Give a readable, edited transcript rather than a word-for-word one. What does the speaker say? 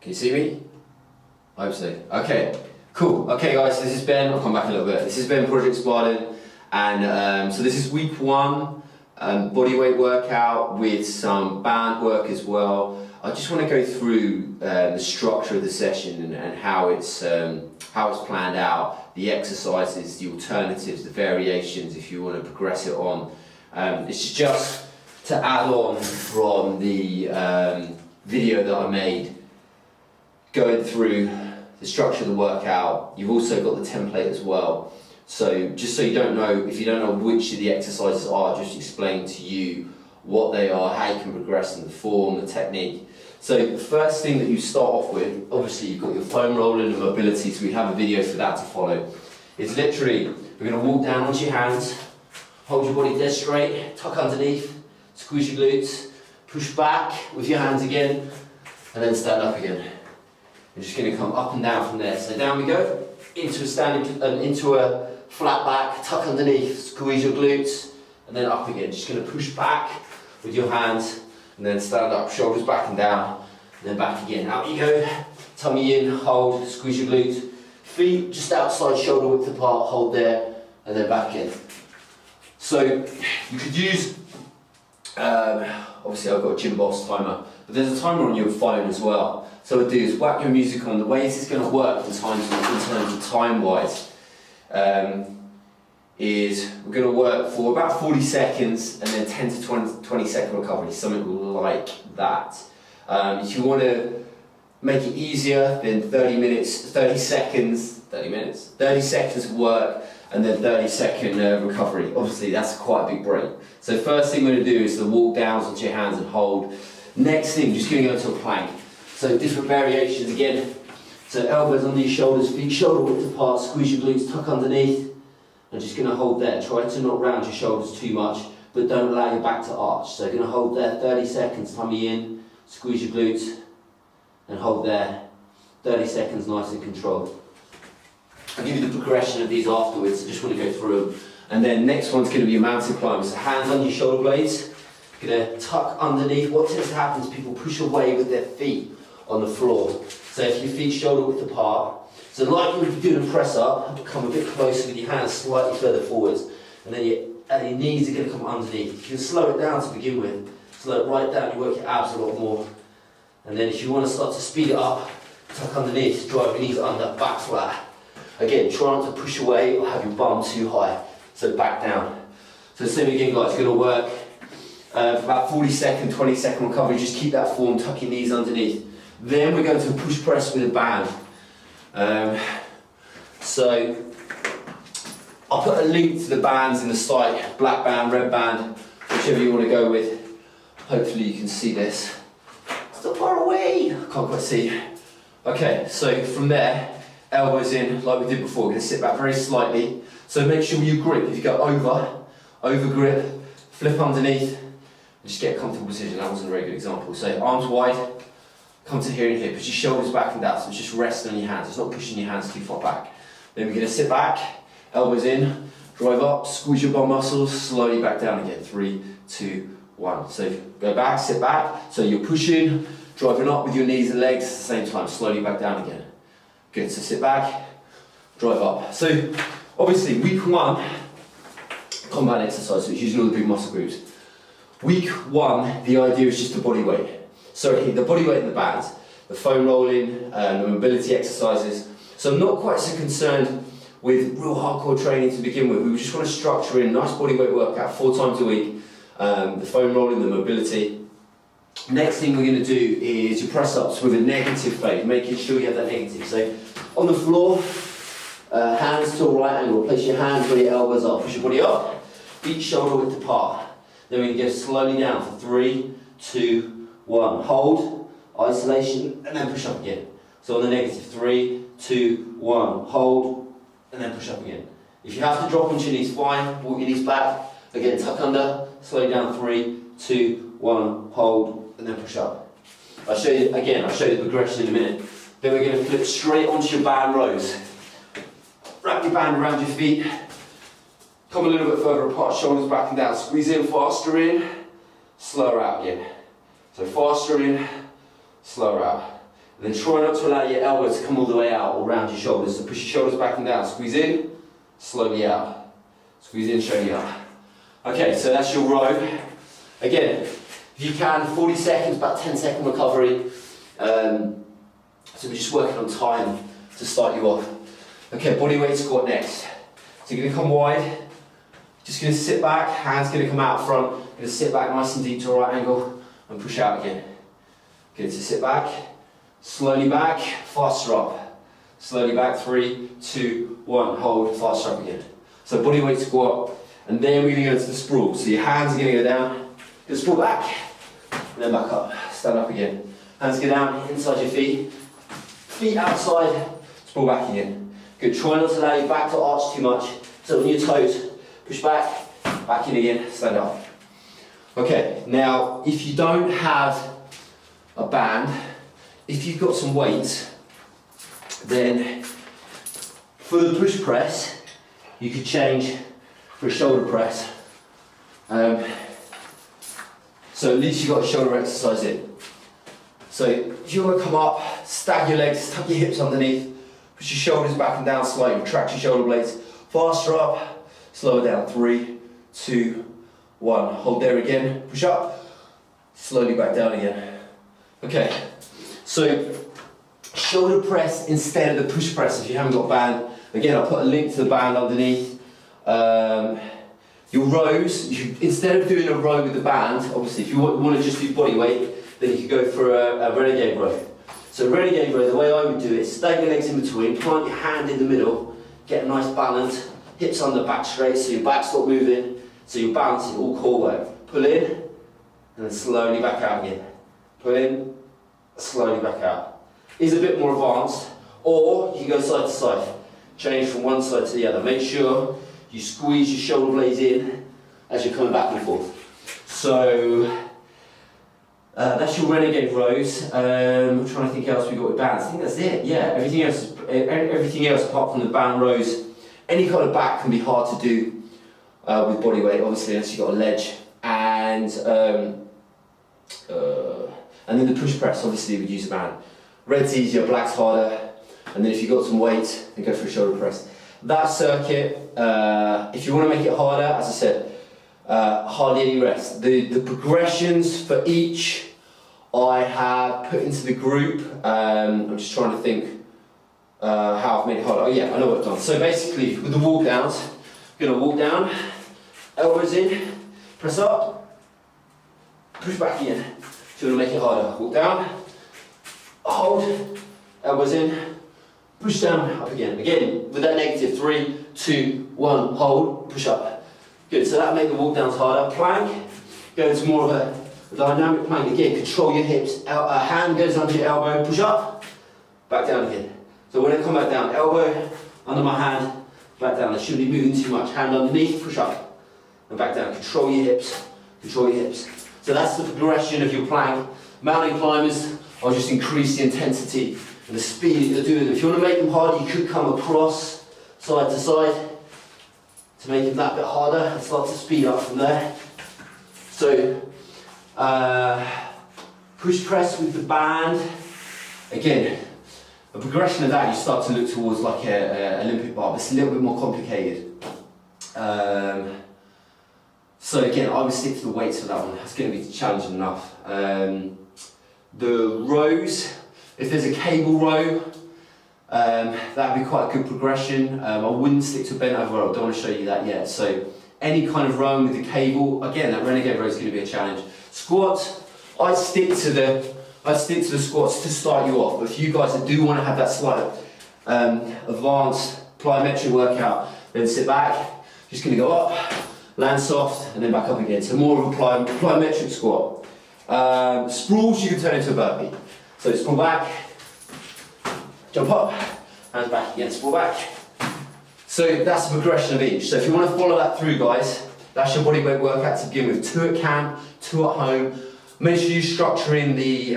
Can you see me? I hope so. Okay, cool. Okay guys, this is Ben. I'll come back a little bit. This is Ben, Project Spartan. And so this is week 1, bodyweight workout with some band work as well. I just want to go through the structure of the session and how it's planned out, the exercises, the alternatives, the variations if you want to progress it on. It's just to add on from the video that I made going through the structure of the workout. You've also got the template as well. So just so you don't know, if you don't know which of the exercises are, just explain to you what they are, how you can progress in the form, the technique. So the first thing that you start off with, obviously you've got your foam rolling and mobility, so we have a video for that to follow. It's literally, we're going to walk down onto your hands, hold your body dead straight, tuck underneath, squeeze your glutes, push back with your hands again, and then stand up again. We're just going to come up and down from there. So down we go, into a standing, into a flat back, tuck underneath, squeeze your glutes, and then up again. Just going to push back with your hands, and then stand up, shoulders back and down, and then back again. Out you go, tummy in, hold, squeeze your glutes, feet just outside shoulder width apart, hold there, and then back in. So you could use, obviously I've got a Gym Boss timer, but there's a timer on your phone as well. So what I do is whack your music on. The way this is going to work in terms of time-wise is we're going to work for about 40 seconds and then 10 to 20 second recovery, something like that. If you want to make it easier, then 30 seconds of work and then 30-second recovery. Obviously that's quite a big break. So first thing we're going to do is the walk downs onto your hands and hold. Next thing, just going to go into a plank. So different variations again. So elbows under your shoulders, feet shoulder width apart, squeeze your glutes, tuck underneath. I'm just going to hold there. Try to not round your shoulders too much, but don't allow your back to arch. So going to hold there 30 seconds, tummy in, squeeze your glutes, and hold there 30 seconds nice and controlled. I'll give you the progression of these afterwards, I just want to go through them. And then next one's going to be a mountain climb. So hands under your shoulder blades, going to tuck underneath. What tends to happen is people push away with their feet on the floor. So if your feet shoulder width apart, so like you're doing a press up, come a bit closer with your hands slightly further forwards, and then your knees are going to come underneath. You can slow it down to begin with, slow it right down, you work your abs a lot more. And then if you want to start to speed it up, tuck underneath, drive your knees under, back flat. Again, try not to push away or have your bum too high, so back down. So same again guys, you're going to work for about 40 second, 20 second recovery, just keep that form, tuck your knees underneath. Then we're going to push press with a band. So I'll put a link to the bands in the site, black band, red band, whichever you want to go with. Hopefully you can see this. Still far away, I can't quite see. Okay, so from there, elbows in like we did before. We're going to sit back very slightly. So make sure you grip. If you go over grip, flip underneath, just get a comfortable position. That wasn't a very good example. So arms wide, come to here and here. Put your shoulders back and down. So it's just resting on your hands. It's not pushing your hands too far back. Then we're going to sit back, elbows in, drive up, squeeze your bum muscles, slowly back down again. 3, 2, 1. So go back, sit back. So you're pushing, driving up with your knees and legs at the same time. Slowly back down again. Good. So sit back, drive up. So obviously week 1, combat exercise, so it's using all the big muscle groups. Week 1, the idea is just the body weight. Sorry, the body weight and the bands, the foam rolling, the mobility exercises. So I'm not quite so concerned with real hardcore training to begin with. We just want to structure in a nice body weight workout 4 times a week, the foam rolling, the mobility. Next thing we're going to do is your press ups with a negative phase, making sure you have that negative. So on the floor, hands to a right angle, place your hands where your elbows are, push your body up, feet shoulder width apart. Then we can go slowly down for 3, 2, 1. Hold, isolation, and then push up again. So on the negative, 3, 2, 1. Hold, and then push up again. If you have to drop onto your knees, fine. Walk your knees back. Again, tuck under, slow down, 3, 2, 1. Hold, and then push up. I'll show you the progression in a minute. Then we're going to flip straight onto your band rows. Wrap your band around your feet. Come a little bit further apart, shoulders back and down. Squeeze in, faster in, slower out again. So faster in, slower out. And then try not to allow your elbow to come all the way out or around your shoulders. So push your shoulders back and down. Squeeze in, slowly out. Squeeze in, slowly out. Okay, so that's your row. Again, if you can, 40 seconds, about 10-second recovery. So we're just working on time to start you off. Okay, body weight squat next. So you're going to come wide. Just going to sit back, hands going to come out front. Going to sit back nice and deep to a right angle and push out again. Good, so sit back, slowly back, faster up. Slowly back, 3, 2, 1, hold, faster up again. So body weight squat, and then we're going to go into the sprawl. So your hands are going to go down, go sprawl back, and then back up. Stand up again. Hands go down, inside your feet. Feet outside, sprawl back again. Good, try not to allow your back to arch too much. So on your toes, push back, back in again, stand up. Okay, now if you don't have a band, if you've got some weight, then for the push press, you could change for a shoulder press. So at least you've got a shoulder exercise in. So if you want to come up, stag your legs, tuck your hips underneath, push your shoulders back and down slightly, retract your shoulder blades, faster up, slower down, 3, 2, 1, hold there again, push up, slowly back down again. Okay, so shoulder press instead of the push press if you haven't got a band. Again, I'll put a link to the band underneath. Your rows, instead of doing a row with the band, obviously if you want to just do body weight, then you could go for a renegade row. So renegade row, the way I would do it, stag your legs in between, plant your hand in the middle, get a nice balance, hips under, back straight, so your back's not moving, so you're balancing all core work. Pull in, and then slowly back out again. Pull in, slowly back out. Is a bit more advanced, or you go side to side. Change from one side to the other. Make sure you squeeze your shoulder blades in as you're coming back and forth. So that's your renegade rows. I'm trying to think else we got with bands. I think that's it. Yeah, everything else apart from the band rows. Any kind of back can be hard to do with body weight, obviously, unless you've got a ledge. And then the push press, obviously, we'd use a band. Red's easier, black's harder. And then if you've got some weight, then go for a shoulder press. That circuit, if you want to make it harder, as I said, hardly any rest. The progressions for each I have put into the group. I'm just trying to think how I've made it harder. Oh yeah, I know what I've done. So basically, with the walk downs, you're going to walk down, elbows in, press up, push back in. So you want to make it harder. Walk down, hold, elbows in, push down, up again. Again, with that negative, 3, 2, 1, hold, push up. Good, so that'll make the walk downs harder. Plank, go into more of a dynamic plank. Again, control your hips. Hand goes under your elbow, push up, back down again. So when I come back down, elbow under my hand, back down. I shouldn't be moving too much. Hand underneath, push up, and back down. Control your hips, control your hips. So that's the progression of your plank. Mountain climbers, I'll just increase the intensity and the speed that you're doing them. If you want to make them harder, you could come across side to side to make them that bit harder and start to speed up from there. So, push press with the band. Again, a progression of that, you start to look towards like an Olympic bar, but it's a little bit more complicated. So again, I would stick to the weights for that one. That's going to be challenging enough. The rows, if there's a cable row, that would be quite a good progression. I wouldn't stick to a bent over row. I don't want to show you that yet. So any kind of rowing with the cable, again, that renegade row is going to be a challenge. Squats, I'd stick to the squats to start you off. But if you guys do want to have that slight advanced plyometric workout, then sit back. Just going to go up, land soft, and then back up again. So more of a plyometric squat. Sprawls, you can turn into a burpee. So sprawl back, jump up, hands back again, sprawl back. So that's the progression of each. So if you want to follow that through, guys, that's your bodyweight workout to begin with. 2 at camp, 2 at home. Make sure you structure in the